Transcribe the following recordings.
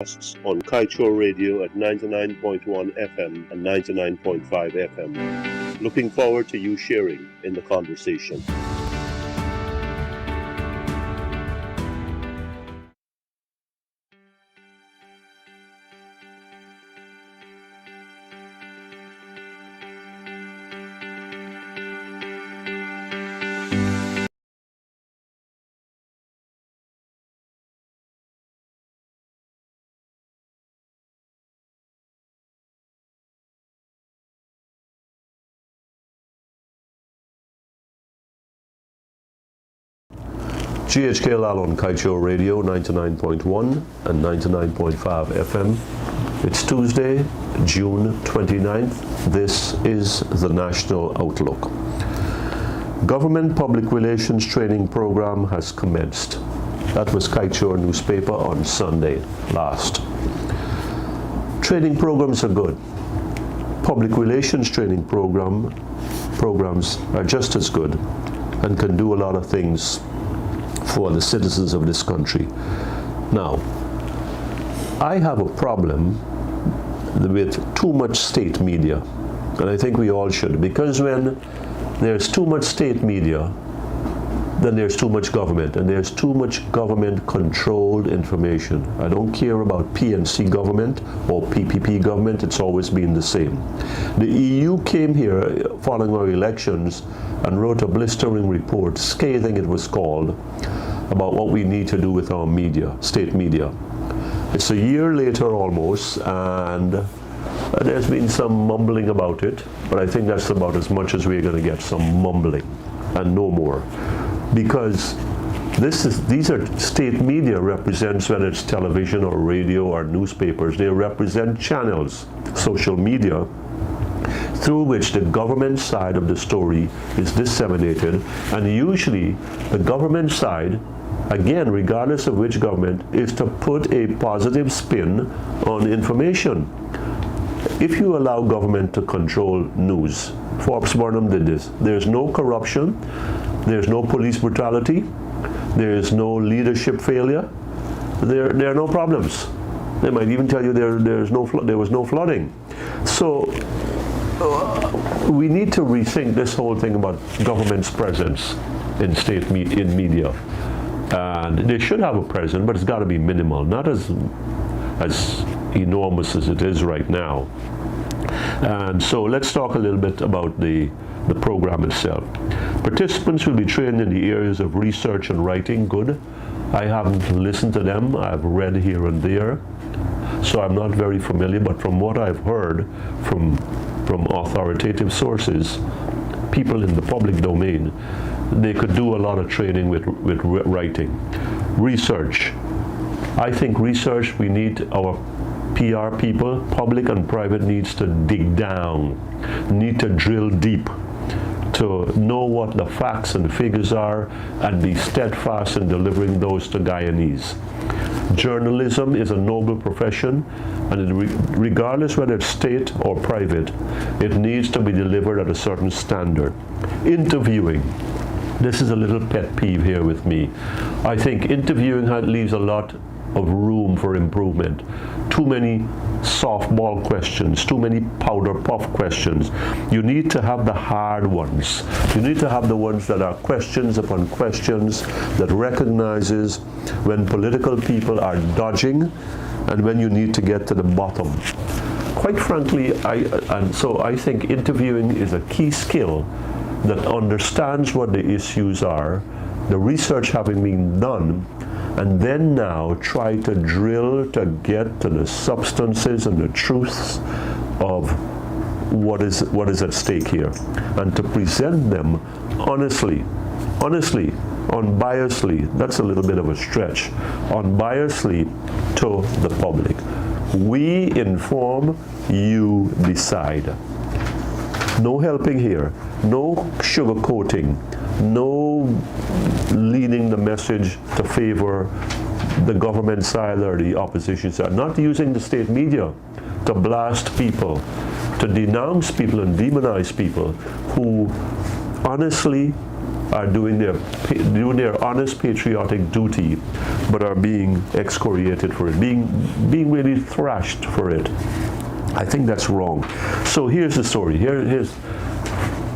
podcasts on Kaieteur Radio at 99.1 FM and 99.5 FM. Looking forward to you sharing in the conversation. GHKLL on Kaieteur Radio 99.1 and 99.5 FM. It's Tuesday, June 29th. This is the National Outlook. Government Public Relations Training Program has commenced. That was Kaieteur newspaper on Sunday last. Training programs are good. Public relations training programs are just as good and can do a lot of things for the citizens of this country. Now, I have a problem with too much state media, and I think we all should, because when there's too much state media, then there's too much government, and there's too much government-controlled information. I don't care about PNC government or PPP government, it's always been the same. The EU came here following our elections and wrote a blistering report, scathing it was called, about what we need to do with our media, state media. It's a year later almost, and there's been some mumbling about it, but I think that's about as much as we're going to get, some mumbling, and no more. Because these are state media represents, whether it's television or radio or newspapers, they represent channels, social media, through which the government side of the story is disseminated, and usually the government side, again, regardless of which government, is to put a positive spin on information. If you allow government to control news, Forbes Burnham did this, there's no corruption, there's no police brutality, there's no leadership failure, there are no problems. They might even tell you there was no flooding. So we need to rethink this whole thing about government's presence in in media. And they should have a presence, but it's got to be minimal, not as enormous as it is right now. And so let's talk a little bit about the program itself. Participants will be trained in the areas of research and writing. Good. I haven't listened to them. I've read here and there, so I'm not very familiar, but from what I've heard from authoritative sources, people in the public domain, they could do a lot of training with writing. Research. I think research, we need our PR people, public and private, needs to dig down, need to drill deep, to know what the facts and figures are and be steadfast in delivering those to Guyanese. Journalism is a noble profession, and regardless whether it's state or private, it needs to be delivered at a certain standard. Interviewing. This is a little pet peeve here with me. I think interviewing leaves a lot of room for improvement. Too many softball questions, too many powder puff questions. You need to have the hard ones. You need to have the ones that are questions upon questions, that recognizes when political people are dodging and when you need to get to the bottom. Quite frankly, I think interviewing is a key skill that understands what the issues are, the research having been done, and then now try to drill to get to the substances and the truths of what is at stake here, and to present them honestly, unbiasedly, that's a little bit of a stretch, unbiasedly to the public. We inform, you decide. No helping here, no sugarcoating, no leading the message to favor the government side or the opposition side, not using the state media to blast people, to denounce people and demonize people who honestly are doing their honest patriotic duty, but are being excoriated for it, being really thrashed for it. I think that's wrong. So here's the story. Here's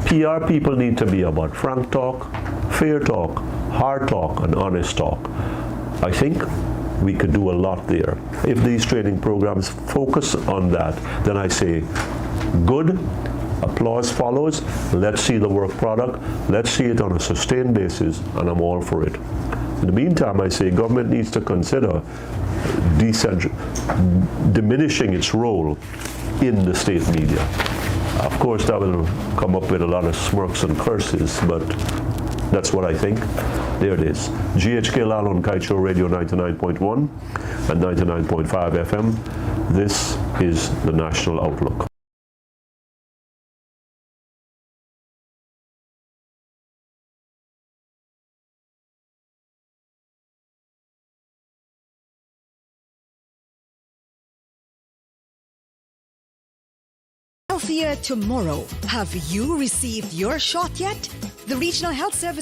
PR people need to be about frank talk, fair talk, hard talk, and honest talk. I think we could do a lot there. If these training programs focus on that, then I say, good, applause follows, let's see the work product, let's see it on a sustained basis, and I'm all for it. In the meantime, I say government needs to consider diminishing its role in the state media. Of course, that will come up with a lot of smirks and curses, but that's what I think. There it is. GHK Lal on Kaieteur Radio 99.1 and 99.5 FM. This is the National Outlook. Healthier tomorrow. Have you received your shot yet? The Regional Health Service